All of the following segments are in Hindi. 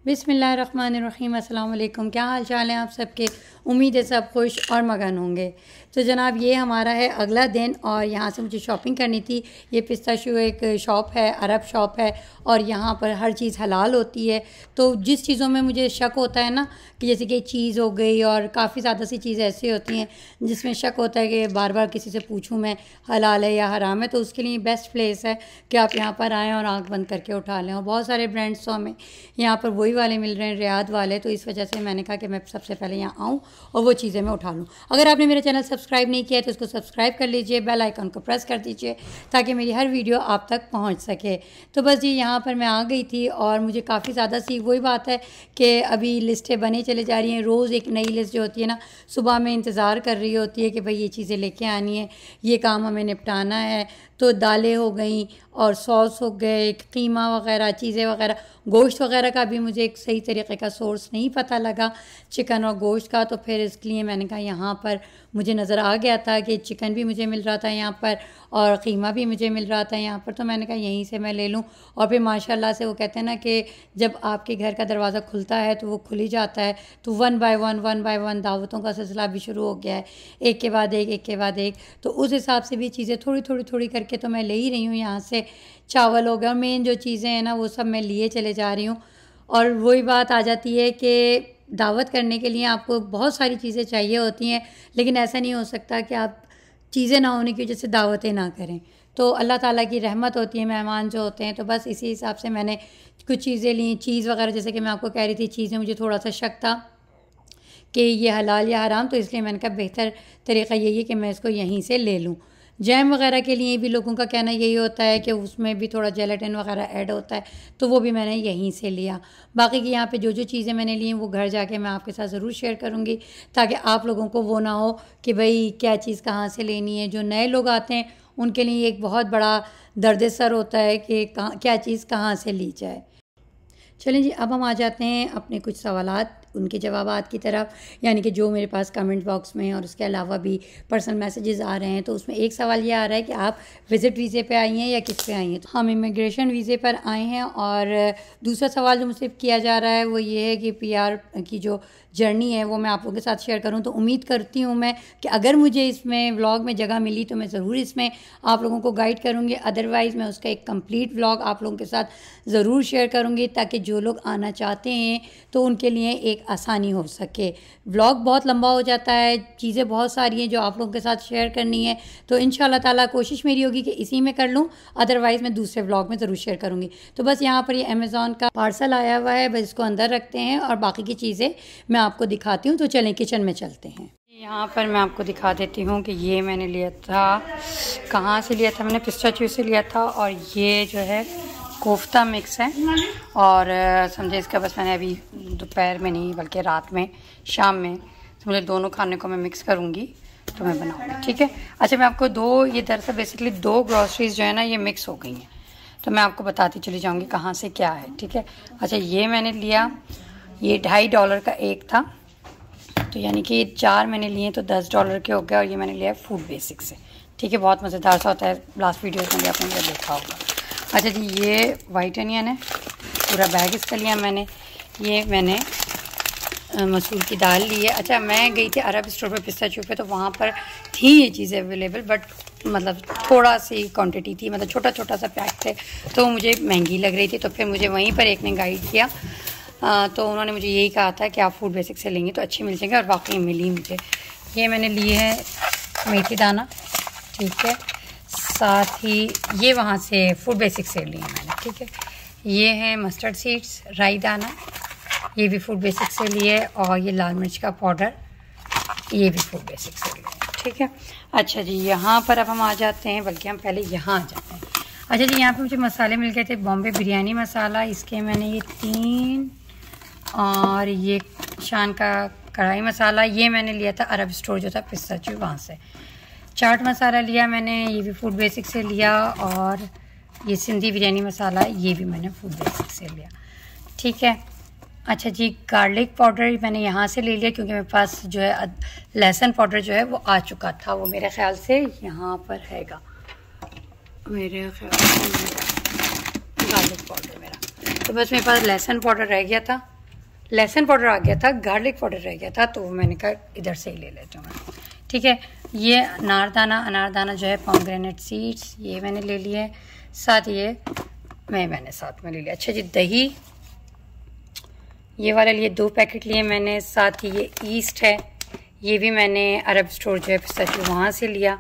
बिस्मिल्लाहिर्रहमानिर्रहीम। अस्सलाम वालेकुम। क्या हाल चाल हैं आप सबके? उम्मीद है सब खुश और मगन होंगे। तो जनाब ये हमारा है अगला दिन और यहाँ से मुझे शॉपिंग करनी थी। ये पिस्ताशियो एक शॉप है, अरब शॉप है और यहाँ पर हर चीज़ हलाल होती है। तो जिस चीज़ों में मुझे शक होता है ना कि जैसे कि चीज़ हो गई और काफ़ी ज़्यादा सी चीज़ें ऐसी होती हैं जिसमें शक होता है कि बार बार किसी से पूछूं मैं हलाल है या हराम है, तो उसके लिए बेस्ट प्लेस है कि आप यहाँ पर आएँ और आँख बंद करके उठा लें। और बहुत सारे ब्रांड्स तो हमें यहाँ पर वही वाले मिल रहे हैं, रियाद वाले, तो इस वजह से मैंने कहा कि मैं सबसे पहले यहाँ आऊँ और वो चीज़ें मैं उठा लूँ। अगर आपने मेरा चैनल सब्सक्राइब नहीं किया है तो उसको सब्सक्राइब कर लीजिए, बेल आइकन को प्रेस कर दीजिए ताकि मेरी हर वीडियो आप तक पहुँच सके। तो बस जी यहाँ पर मैं आ गई थी और मुझे काफ़ी ज़्यादा सी वही बात है कि अभी लिस्टें बनी चले जा रही हैं। रोज़ एक नई लिस्ट जो होती है ना, सुबह में इंतज़ार कर रही होती है कि भाई ये चीज़ें लेके आनी है, ये काम हमें निपटाना है। तो दालें हो गई और सॉस हो गए, कीमा वगैरह चीज़ें वगैरह, गोश्त वगैरह का भी मुझे एक सही तरीके का सोर्स नहीं पता लगा चिकन और गोश्त का। तो फिर इसलिए मैंने कहा यहाँ पर मुझे नज़र आ गया था कि चिकन भी मुझे मिल रहा था यहाँ पर और कीमा भी मुझे मिल रहा था यहाँ पर, तो मैंने कहा यहीं से मैं ले लूँ। और फिर माशाल्लाह से वो कहते हैं ना कि जब आपके घर का दरवाज़ा खुलता है तो वो खुल ही जाता है। तो वन बाय वन दावतों का सिलसिला भी शुरू हो गया है, एक के बाद एक। तो उस हिसाब से भी चीज़ें थोड़ी करके तो मैं ले ही रही हूँ यहाँ से। चावल हो गया और मेन जो चीज़ें हैं ना वो सब मैं लिए चले जा रही हूँ। और वही बात आ जाती है कि दावत करने के लिए आपको बहुत सारी चीज़ें चाहिए होती हैं, लेकिन ऐसा नहीं हो सकता कि आप चीज़ें ना होने की वजह से दावतें ना करें। तो अल्लाह ताला की रहमत होती है, मेहमान जो होते हैं। तो बस इसी हिसाब से मैंने कुछ चीज़ें ली, चीज़ वगैरह, जैसे कि मैं आपको कह रही थी चीज़ें मुझे थोड़ा सा शक था कि ये हलाल या हराम, तो इसलिए मैंने कहा बेहतर तरीक़ा यही है कि मैं इसको यहीं से ले लूँ। जैम वगैरह के लिए भी लोगों का कहना यही होता है कि उसमें भी थोड़ा जेलेटिन वगैरह ऐड होता है, तो वो भी मैंने यहीं से लिया। बाकी की यहाँ पे जो चीज़ें मैंने ली हैं वो घर जाके मैं आपके साथ ज़रूर शेयर करूँगी ताकि आप लोगों को वो ना हो कि भाई क्या चीज़ कहाँ से लेनी है। जो नए लोग आते हैं उनके लिए एक बहुत बड़ा दर्द-ए-सर होता है कि क्या चीज़ कहाँ से ली जाए। चलें जी, अब हम आ जाते हैं अपने कुछ सवालात उनके जवाबात की तरफ, यानी कि जो मेरे पास कमेंट बॉक्स में और उसके अलावा भी पर्सनल मैसेजेस आ रहे हैं। तो उसमें एक सवाल ये आ रहा है कि आप विज़िट वीज़े पे आई हैं या किस पे आई हैं? तो हम इमिग्रेशन वीज़े पर आए हैं। और दूसरा सवाल जो मुझसे किया जा रहा है वो ये है कि PR की जो जर्नी है वो मैं आप लोगों के साथ शेयर करूं। तो उम्मीद करती हूं मैं कि अगर मुझे इसमें व्लॉग में जगह मिली तो मैं ज़रूर इसमें आप लोगों को गाइड करूंगी, अदरवाइज़ मैं उसका एक कंप्लीट व्लॉग आप लोगों के साथ ज़रूर शेयर करूंगी ताकि जो लोग आना चाहते हैं तो उनके लिए एक आसानी हो सके। व्लॉग बहुत लंबा हो जाता है, चीज़ें बहुत सारी हैं जो आप लोगों के साथ शेयर करनी है, तो इंशाल्लाह ताला कोशिश मेरी होगी कि इसी में कर लूँ, अदरवाइज़ मैं दूसरे व्लॉग में ज़रूर शेयर करूँगी। तो बस यहाँ पर ये अमेज़ॉन का पार्सल आया हुआ है, बस इसको अंदर रखते हैं और बाकी की चीज़ें मैं आपको दिखाती हूँ। तो चलें किचन में चलते हैं। यहाँ पर मैं आपको दिखा देती हूँ कि ये मैंने लिया था, कहाँ से लिया था मैंने, पिस्ताचियो से लिया था। और ये जो है कोफ्ता मिक्स है और समझे इसका बस मैंने अभी दोपहर में नहीं बल्कि रात में, शाम में समझे दोनों खाने को मैं मिक्स करूँगी तो मैं बनाऊँगी, ठीक है। अच्छा, मैं आपको ये दरअसल बेसिकली 2 ग्रॉसरीज जो है ना ये मिक्स हो गई हैं, तो मैं आपको बताती चली जाऊँगी कहाँ से क्या है, ठीक है। अच्छा, ये मैंने लिया, ये $2.5 का एक था, तो यानी कि 4 मैंने लिए तो $10 के हो गए। और ये मैंने लिया फूड बेसिक से, ठीक है, बहुत मज़ेदार सा होता है, लास्ट वीडियोस में भी आपने मेरा देखा होगा। अच्छा जी, ये वाइट अनियन है, पूरा बैग इसका लिया मैंने। ये मैंने मसूर की दाल ली है। अच्छा, मैं गई थी अरब स्टोर पे, पिस्ताचियो पे, तो वहाँ पर थी ये चीज़ें अवेलेबल, बट मतलब थोड़ा सी क्वांटिटी थी, मतलब छोटा सा पैक थे, तो मुझे महंगी लग रही थी। तो फिर मुझे वहीं पर एक ने गाइड किया, तो उन्होंने मुझे यही कहा था कि आप फूड बेसिक से लेंगे तो अच्छी मिल जाएंगे, और वाकई मिली मुझे। ये मैंने ली है मेथी दाना, ठीक है, साथ ही ये वहाँ से फूड बेसिक से लिए मैंने, ठीक है। ये है मस्टर्ड सीड्स, राई दाना, ये भी फूड बेसिक से लिए। और ये लाल मिर्च का पाउडर, ये भी फूड बेसिक से लिए, ठीक है। अच्छा जी, यहाँ पर अब हम आ जाते हैं, बल्कि हम पहले यहाँ आ जाते हैं। अच्छा जी, यहाँ पे मुझे मसाले मिल गए थे। बॉम्बे बिरयानी मसाला, इसके मैंने ये 3, और ये शान का कढ़ाई मसाला, ये मैंने लिया था अरब स्टोर जो था पिस्ताचियो, वहाँ से। चाट मसाला लिया मैंने, ये भी फूड बेसिक से लिया। और ये सिंधी बिरयानी मसाला, ये भी मैंने फूड बेसिक से लिया। ठीक है। अच्छा जी, गार्लिक पाउडर मैंने यहाँ से ले लिया क्योंकि मेरे पास जो है लहसुन पाउडर जो है वो आ चुका था। वो मेरे ख्याल से यहाँ पर हैगा, मेरे ख्याल से गार्लिक पाउडर मेरा। तो बस मेरे पास लहसुन पाउडर रह गया था, लहसुन पाउडर आ गया था, गार्लिक पाउडर रह गया था, तो मैंने कहा इधर से ही ले लेता हूँ मैं। ठीक है। ये अनारदाना जो है पोमेग्रेनेट सीड्स, ये मैंने ले लिए। साथ ये मैंने साथ में ले लिया। अच्छा जी, दही ये वाला लिए 2 पैकेट लिए मैंने। साथ ही ये ईस्ट है, ये भी मैंने अरब स्टोर जो है पिस्ताचियो वहाँ से लिया।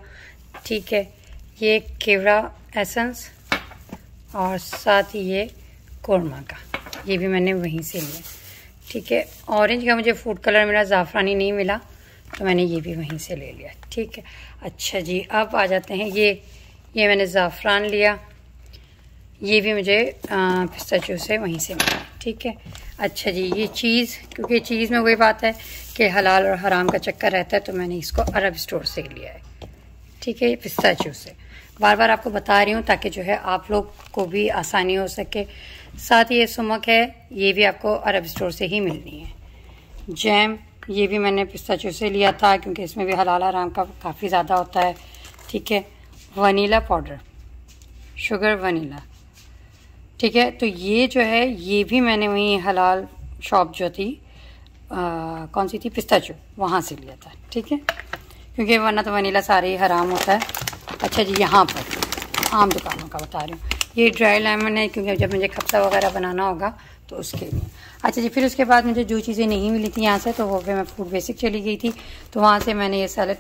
ठीक है। ये केवड़ा एसेंस, और साथ ही ये कोरमा का, ये भी मैंने वहीं से लिया। ठीक है। ऑरेंज का मुझे फूड कलर मिला, ज़ाफ़रानी नहीं मिला, तो मैंने ये भी वहीं से ले लिया। ठीक है। अच्छा जी, अब आ जाते हैं ये मैंने ज़ाफ़रान लिया, ये भी मुझे पिस्ताचियो से वहीं से मिला। ठीक है। अच्छा जी, ये चीज़, क्योंकि चीज़ में वही बात है कि हलाल और हराम का चक्कर रहता है, तो मैंने इसको अरब स्टोर से लिया है। ठीक है। पिस्ताचियो से बार बार आपको बता रही हूँ ताकि जो है आप लोग को भी आसानी हो सके। साथ ये सुमक है, ये भी आपको अरब स्टोर से ही मिलनी है। जैम, ये भी मैंने पिस्ताचियो से लिया था क्योंकि इसमें भी हलाल हराम का काफ़ी ज़्यादा होता है। ठीक है। Vanilla powder, sugar vanilla. ठीक है। तो ये जो है ये भी मैंने वहीं हलाल शॉप जो थी, कौन सी थी, पिस्ताचियो, वहाँ से लिया था। ठीक है। क्योंकि वरना तो वनीला सारे ही हराम होता है। अच्छा जी, यहाँ पर आम दुकानों का बता रही हूँ, ये ड्राई लेमन है क्योंकि जब मुझे खप्ता वगैरह बनाना होगा तो उसके लिए। अच्छा जी, फिर उसके बाद मुझे जो चीज़ें नहीं मिली थी यहाँ से, तो वो फिर मैं फूड बेसिक चली गई थी, तो वहाँ से मैंने ये सैलेड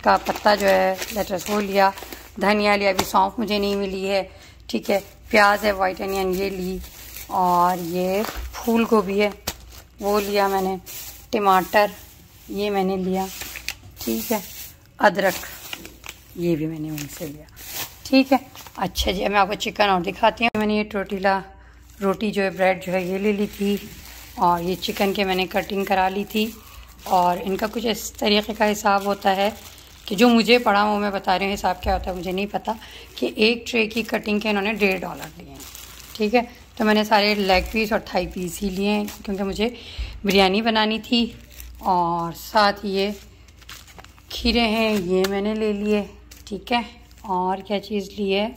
का पत्ता जो है लेटस वो लिया, धनिया लिया, अभी सौंफ मुझे नहीं मिली है। ठीक है। प्याज है, वाइट अनियन ये ली, और ये फूल गोभी है वो लिया मैंने, टमाटर ये मैंने लिया। ठीक है। अदरक ये भी मैंने वहीं से लिया। ठीक है। अच्छा जी, अब मैं आपको चिकन और दिखाती हूँ। मैंने ये टोर्टिला रोटी जो है, ब्रेड जो है, ये ले ली थी, और ये चिकन के मैंने कटिंग करा ली थी। और इनका कुछ इस तरीके का हिसाब होता है कि जो मुझे पड़ा वो मैं बता रही हूँ, हिसाब क्या होता है मुझे नहीं पता, कि एक ट्रे की कटिंग के इन्होंने $1.5 लिए हैं। ठीक है। तो मैंने सारे लेग पीस और थाई पीस ही लिए हैं क्योंकि मुझे बिरयानी बनानी थी। और साथ ये खीरे हैं, ये मैंने ले लिए। ठीक है। और क्या चीज़ ली है,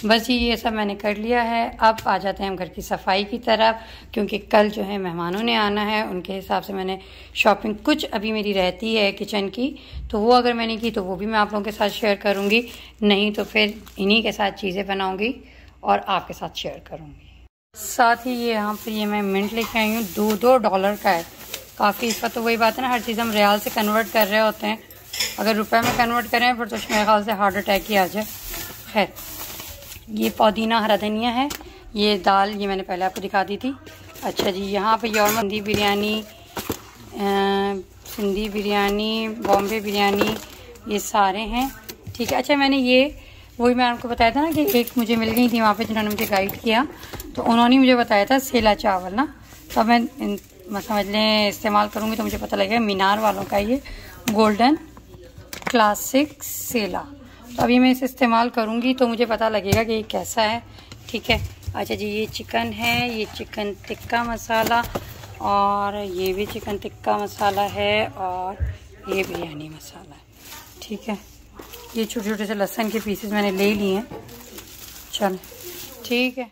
बस ये सब मैंने कर लिया है। अब आ जाते हैं हम घर की सफाई की तरफ, क्योंकि कल जो है मेहमानों ने आना है, उनके हिसाब से मैंने शॉपिंग कुछ अभी मेरी रहती है किचन की, तो वो अगर मैंने की तो वो भी मैं आप लोगों के साथ शेयर करूँगी, नहीं तो फिर इन्हीं के साथ चीज़ें बनाऊँगी और आपके साथ शेयर करूँगी। साथ ही ये यहाँ पर ये मैं मिंट लेके आई हूँ, $2 का है, काफ़ी। इस पर तो वही बात है ना, हर चीज़ हम रियाल से कन्वर्ट कर रहे होते हैं, अगर रुपए में कन्वर्ट करें फिर तो मेरे ख्याल से हार्ट अटैक ही आ जाए। खैर, ये पुदीना हरा धनिया है, ये दाल ये मैंने पहले आपको दिखा दी थी। अच्छा जी, यहाँ पे और सिंधी बिरयानी, बॉम्बे बिरयानी, ये सारे हैं। ठीक है। अच्छा, मैंने ये वही मैं आपको बताया था ना कि एक मुझे मिल गई थी वहाँ पे जिन्होंने मुझे गाइड किया, तो उन्होंने मुझे बताया था सेला चावल ना, तो मैं समझ लें इस्तेमाल करूँगी तो मुझे पता लगेगा मीनार वालों का ये गोल्डन क्लासिक सेला, तो अभी मैं इसे इस्तेमाल करूँगी तो मुझे पता लगेगा कि ये कैसा है। ठीक है। अच्छा जी, ये चिकन है, ये चिकन टिक्का मसाला, और ये भी चिकन टिक्का मसाला है, और ये बिरयानी मसाला है। ठीक है। ये छोटे छोटे से लहसुन के पीसेस मैंने ले लिए हैं। चल ठीक है।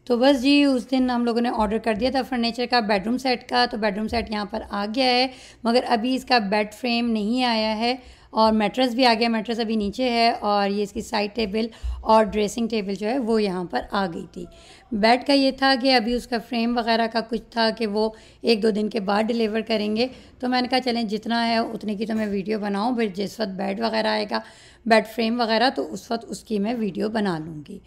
तो बस जी, उस दिन हम लोगों ने ऑर्डर कर दिया था फर्नीचर का, बेडरूम सेट का, तो बेडरूम सेट यहाँ पर आ गया है, मगर अभी इसका बेड फ्रेम नहीं आया है, और मैट्रेस भी आ गया, मैट्रेस अभी नीचे है, और ये इसकी साइड टेबल और ड्रेसिंग टेबल जो है वो यहाँ पर आ गई थी। बेड का ये था कि अभी उसका फ्रेम वगैरह का कुछ था कि वो 1-2 दिन के बाद डिलीवर करेंगे, तो मैंने कहा चलें जितना है उतने की तो मैं वीडियो बनाऊँ, फिर जिस वक्त बेड वगैरह आएगा, बेड फ्रेम वगैरह, तो उस वक्त उसकी मैं वीडियो बना लूँगी।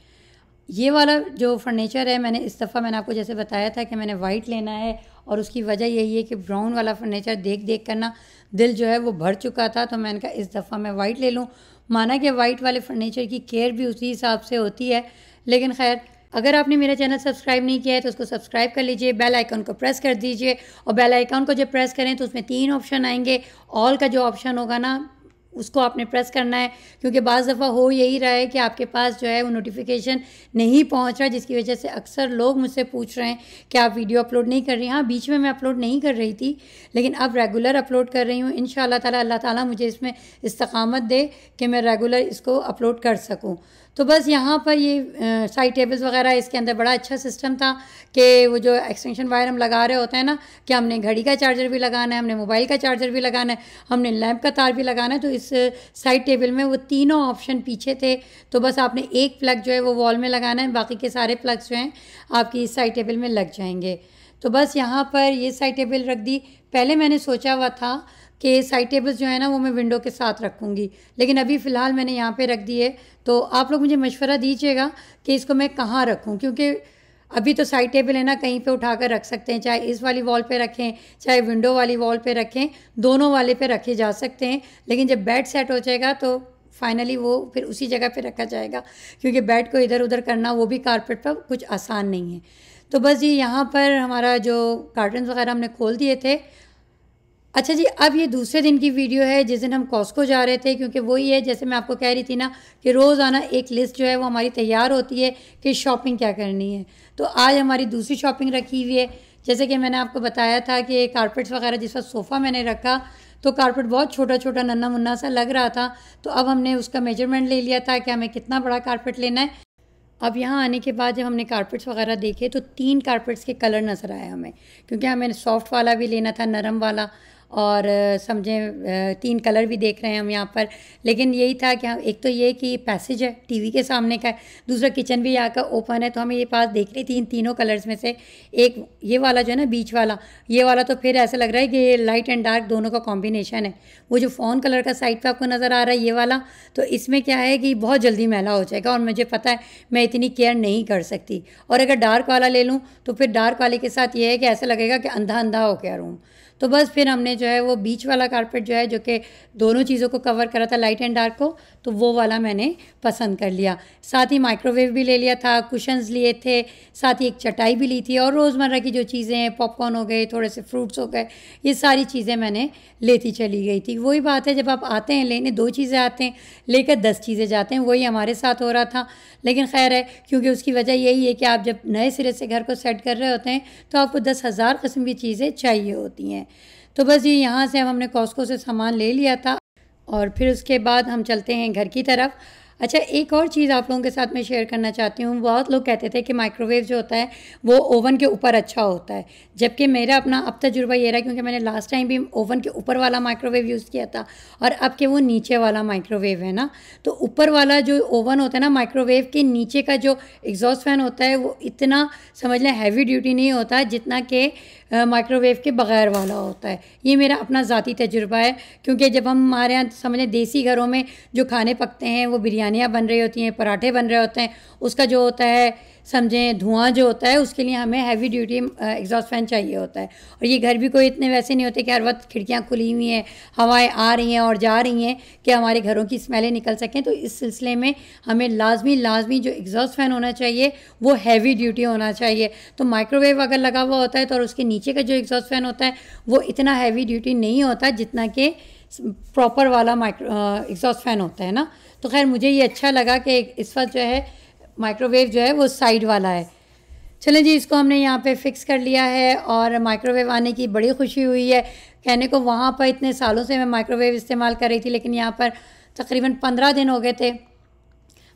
ये वाला जो फर्नीचर है, मैंने इस दफ़ा मैंने आपको जैसे बताया था कि मैंने वाइट लेना है, और उसकी वजह यही है कि ब्राउन वाला फर्नीचर देख देख कर ना दिल जो है वो भर चुका था, तो मैंने कहा इस दफ़ा मैं वाइट ले लूँ। माना कि वाइट वाले फर्नीचर की केयर भी उसी हिसाब से होती है, लेकिन खैर, अगर आपने मेरा चैनल सब्सक्राइब नहीं किया है तो उसको सब्सक्राइब कर लीजिए, बेल आइकन को प्रेस कर दीजिए। और बेल आइकन को जब प्रेस करें तो उसमें 3 ऑप्शन आएंगे। ऑल का जो ऑप्शन होगा ना, उसको आपने प्रेस करना है, क्योंकि बाज़ दफ़ा हो यही रहा है कि आपके पास जो है वो नोटिफिकेशन नहीं पहुंच रहा, जिसकी वजह से अक्सर लोग मुझसे पूछ रहे हैं कि आप वीडियो अपलोड नहीं कर रही। हाँ, बीच में मैं अपलोड नहीं कर रही थी, लेकिन अब रेगुलर अपलोड कर रही हूँ। इंशाअल्लाह ताला अल्लाह ताला मुझे इसमें इस्तकामत दे कि मैं रेगुलर इसको अपलोड कर सकूँ। तो बस यहाँ पर ये साइड टेबल्स वगैरह, इसके अंदर बड़ा अच्छा सिस्टम था कि वो जो एक्सटेंशन वायर हम लगा रहे होते हैं ना, कि हमने घड़ी का चार्जर भी लगाना है, हमने मोबाइल का चार्जर भी लगाना है, हमने लैंप का तार भी लगाना है, तो इस साइड टेबल में वो तीनों ऑप्शन पीछे थे। तो बस आपने एक प्लग जो है वो वॉल में लगाना है, बाकी के सारे प्लग्स जो हैं आपकी इस साइड टेबल में लग जाएंगे। तो बस यहाँ पर ये साइड टेबल रख दी। पहले मैंने सोचा हुआ था कि साइड टेबल्स जो है ना वो मैं विंडो के साथ रखूँगी, लेकिन अभी फ़िलहाल मैंने यहाँ पे रख दिए। तो आप लोग मुझे मशवरा दीजिएगा कि इसको मैं कहाँ रखूँ, क्योंकि अभी तो साइड टेबल है ना, कहीं पे उठाकर रख सकते हैं, चाहे इस वाली वॉल पे रखें चाहे विंडो वाली वॉल पे रखें, दोनों वाले पे रखे जा सकते हैं। लेकिन जब बेड सेट हो जाएगा तो फाइनली वो फिर उसी जगह पे रखा जाएगा, क्योंकि बेड को इधर उधर करना वो भी कारपेट पर कुछ आसान नहीं है। तो बस ये यहाँ पर हमारा जो कार्टन्स वगैरह हमने खोल दिए थे। अच्छा जी, अब ये दूसरे दिन की वीडियो है जिस दिन हम कॉस्को जा रहे थे, क्योंकि वही है जैसे मैं आपको कह रही थी ना कि रोज़ाना एक लिस्ट जो है वो हमारी तैयार होती है कि शॉपिंग क्या करनी है। तो आज हमारी दूसरी शॉपिंग रखी हुई है। जैसे कि मैंने आपको बताया था कि कारपेट्स वगैरह, जिस वक्त सोफ़ा मैंने रखा तो कारपेट बहुत छोटा छोटा नन्ना मुन्ना सा लग रहा था, तो अब हमने उसका मेजरमेंट ले लिया था कि हमें कितना बड़ा कारपेट लेना है। अब यहाँ आने के बाद जब हमने कारपेट्स वगैरह देखे तो 3 कारपेट्स के कलर नज़र आए हमें, क्योंकि हमें सॉफ्ट वाला भी लेना था, नरम वाला, और समझें 3 कलर भी देख रहे हैं हम यहाँ पर। लेकिन यही था कि हम, एक तो ये कि पैसेज है टीवी के सामने का है, दूसरा किचन भी यहाँ का ओपन है, तो हमें ये पास देख रही थी इन तीनों कलर्स में से एक ये वाला जो है ना बीच वाला, ये वाला तो फिर ऐसा लग रहा है कि ये लाइट एंड डार्क दोनों का कॉम्बिनेशन है। वो जो फ़ोन कलर का साइड पर आपको नज़र आ रहा है ये वाला, तो इसमें क्या है कि बहुत जल्दी मैला हो जाएगा और मुझे पता है मैं इतनी केयर नहीं कर सकती। और अगर डार्क वाला ले लूँ तो फिर डार्क वाले के साथ ये है कि ऐसा लगेगा कि अंधा अंधा हो गया रूम। तो बस फिर हमने जो है वो बीच वाला कारपेट जो है, जो कि दोनों चीज़ों को कवर करा था, लाइट एंड डार्क को, तो वो वाला मैंने पसंद कर लिया। साथ ही माइक्रोवेव भी ले लिया था, कुशन्स लिए थे, साथ ही एक चटाई भी ली थी, और रोज़मर्रा की जो चीज़ें हैं, पॉपकॉर्न हो गए, थोड़े से फ्रूट्स हो गए, ये सारी चीज़ें मैंने लेती चली गई थी। वही बात है, जब आप आते हैं लेने 2 चीज़ें आते हैं, लेकर 10 चीज़ें जाते हैं, वही हमारे साथ हो रहा था। लेकिन खैर है, क्योंकि उसकी वजह यही है कि आप जब नए सिरे से घर को सेट कर रहे होते हैं तो आपको 10,000 किस्म की चीज़ें चाहिए होती हैं। तो बस ये यहाँ से अब हमने कॉस्को से सामान ले लिया था और फिर उसके बाद हम चलते हैं घर की तरफ। अच्छा, एक और चीज़ आप लोगों के साथ मैं शेयर करना चाहती हूँ। बहुत लोग कहते थे कि माइक्रोवेव जो होता है वो ओवन के ऊपर अच्छा होता है, जबकि मेरा अपना अब तजुर्बा ये रहा, क्योंकि मैंने लास्ट टाइम भी ओवन के ऊपर वाला माइक्रोवेव यूज़ किया था और अब के वो नीचे वाला माइक्रोवेव है ना, तो ऊपर वाला जो ओवन होता है ना, माइक्रोवेव के नीचे का जो एग्जॉस्ट फैन होता है वो इतना समझ लें हैवी ड्यूटी नहीं होता जितना कि माइक्रोवेव के बग़ैर वाला होता है। ये मेरा अपना ज़ाती तजुर्बा है, क्योंकि जब हम हमारे यहाँ समझें देसी घरों में जो खाने पकते हैं, वो बिरयानियाँ बन रही होती हैं, पराठे बन रहे होते हैं, उसका जो होता है समझें धुआं जो होता है, उसके लिए हमें हैवी ड्यूटी एग्जॉस्ट फैन चाहिए होता है। और ये घर भी कोई इतने वैसे नहीं होते कि हर वक्त खिड़कियाँ खुली हुई हैं, हवाएं आ रही हैं और जा रही हैं कि हमारे घरों की स्मेलें निकल सकें। तो इस सिलसिले में हमें लाजमी जो एग्जॉस्ट फैन होना चाहिए वो हैवी ड्यूटी होना चाहिए। तो माइक्रोवेव अगर लगा हुआ होता है तो, और उसके नीचे का जो एग्जॉस्ट फैन होता है वो इतना हैवी ड्यूटी नहीं होता जितना कि प्रॉपर वाला एग्जॉस्ट फैन होता है ना। तो खैर मुझे ये अच्छा लगा कि इस वक्त जो है माइक्रोवेव जो है वो साइड वाला है। चलें जी, इसको हमने यहाँ पे फ़िक्स कर लिया है और माइक्रोवेव आने की बड़ी खुशी हुई है। कहने को वहाँ पर इतने सालों से मैं माइक्रोवेव इस्तेमाल कर रही थी, लेकिन यहाँ पर तकरीबन 15 दिन हो गए थे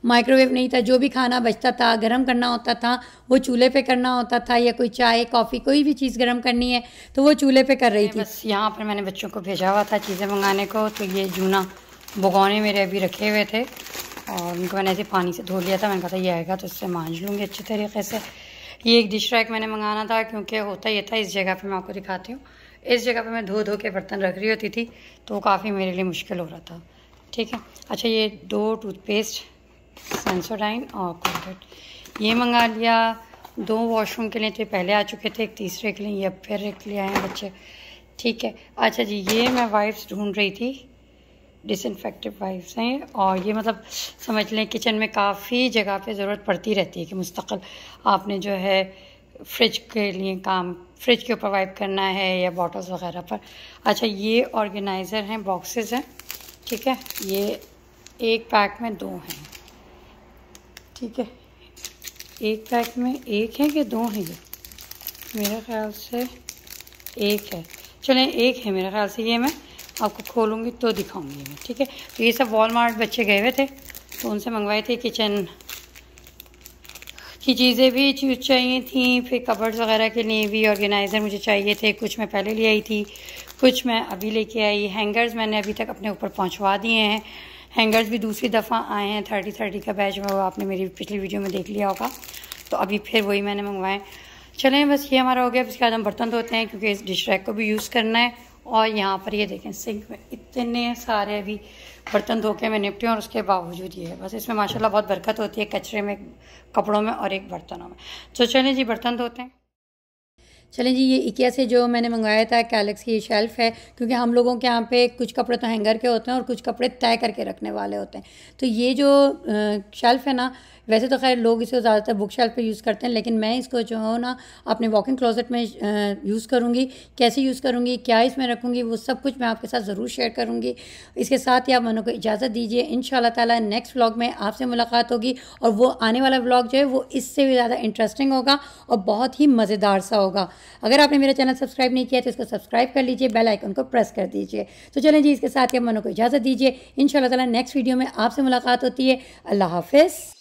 माइक्रोवेव नहीं था। जो भी खाना बचता था, गर्म करना होता था, वो चूल्हे पे करना होता था, या कोई चाय कॉफ़ी कोई भी चीज़ गर्म करनी है तो वो चूल्हे पे कर रही थी। बस यहाँ पर मैंने बच्चों को भेजा हुआ था चीज़ें मंगाने को, तो ये जूना भगोने मेरे अभी रखे हुए थे और उनको मैंने ऐसे पानी से धो लिया था। मैंने कहा था ये आएगा तो इससे मांज लूँगी अच्छे तरीके से। ये एक डिश रैक मैंने मंगाना था, क्योंकि होता ये था, इस जगह पे मैं आपको दिखाती हूँ, इस जगह पे मैं धो के बर्तन रख रही होती थी तो वो काफ़ी मेरे लिए मुश्किल हो रहा था। ठीक है। अच्छा, ये 2 टूथपेस्ट सेंसोडाइन और कोलगेट ये मंगा लिया। 2 वॉशरूम के लिए तो पहले आ चुके थे, एक तीसरे के लिए ये अब फिर एक ले आए हैं बच्चे। ठीक है। अच्छा जी, ये मैं वाइप्स ढूंढ रही थी, डिसइंफेक्टिव वाइप्स हैं और ये मतलब समझ लें किचन में काफ़ी जगह पे ज़रूरत पड़ती रहती है कि मुस्तक़िल आपने जो है फ्रिज के लिए काम, फ्रिज के ऊपर वाइप करना है या बॉटल्स वगैरह पर। अच्छा, ये ऑर्गेनाइज़र हैं, बॉक्सेस हैं, ठीक है। ये एक पैक में 2 हैं, ठीक है। एक पैक में 1 है कि 2 हैं? ये मेरे ख़्याल से 1 है। चलें, 1 है मेरे ख्याल से। ये मैं आपको खोलूँगी तो दिखाऊँगी मैं, ठीक है। तो ये सब वॉलमार्ट बच्चे गए हुए थे तो उनसे मंगवाए थे। किचन की चीज़ें भी चाहिए थी, फिर कबर्ड्स वगैरह के लिए भी ऑर्गेनाइज़र मुझे चाहिए थे। कुछ मैं पहले ले आई थी, कुछ मैं अभी लेके आई। हैंगर्स मैंने अभी तक अपने ऊपर पहुँचवा दिए हैं। हैंगर्स भी दूसरी दफ़ा आए हैं, 30 का बैच में, वो आपने मेरी पिछली वीडियो में देख लिया होगा। तो अभी फिर वही मैंने मंगवाए। चलें, बस ये हमारा हो गया। इसके बाद हम बर्तन धोते हैं क्योंकि इस डिश रैक को भी यूज़ करना है। और यहाँ पर ये देखें, सिंक में इतने सारे अभी बर्तन धो के मैं निपटी और उसके बावजूद ये है। बस इसमें माशाल्लाह बहुत बरकत होती है, कचरे में, कपड़ों में और एक बर्तनों में। तो चलें जी, बर्तन धोते हैं। चलें जी, ये इकिया से जो मैंने मंगवाया था कैलेक्स की ये शेल्फ़ है, क्योंकि हम लोगों के यहाँ पे कुछ कपड़े तो हैंगर के होते हैं और कुछ कपड़े तय करके रखने वाले होते हैं। तो ये जो शेल्फ़ है ना, वैसे तो खैर लोग इसे ज़्यादातर बुक शेल्फ पे यूज़ करते हैं, लेकिन मैं इसको जो है ना अपने वॉकिंग क्लोजेट में यूज़ करूँगी। कैसे यूज़ करूँगी, क्या इसमें रखूँगी, वो सब कुछ मैं आपके साथ ज़रूर शेयर करूँगी। इसके साथ ही आप मनो को इजाज़त दीजिए। इंशाल्लाह ताला नेक्स्ट व्लॉग में आपसे मुलाकात होगी और वो आने वाला व्लॉग जो है वो इससे भी ज़्यादा इंटरेस्टिंग होगा और बहुत ही मज़ेदार सा होगा। अगर आपने मेरा चैनल सब्सक्राइब नहीं किया तो इसको सब्सक्राइब कर लीजिए, बेल आइकन को प्रेस कर दीजिए। तो चलें जी, इसके साथ ही आप मनो को इजाज़त दीजिए। इंशाल्लाह ताला नेक्स्ट वीडियो में आपसे मुलाकात होती है। अल्लाह हाफ़िज़।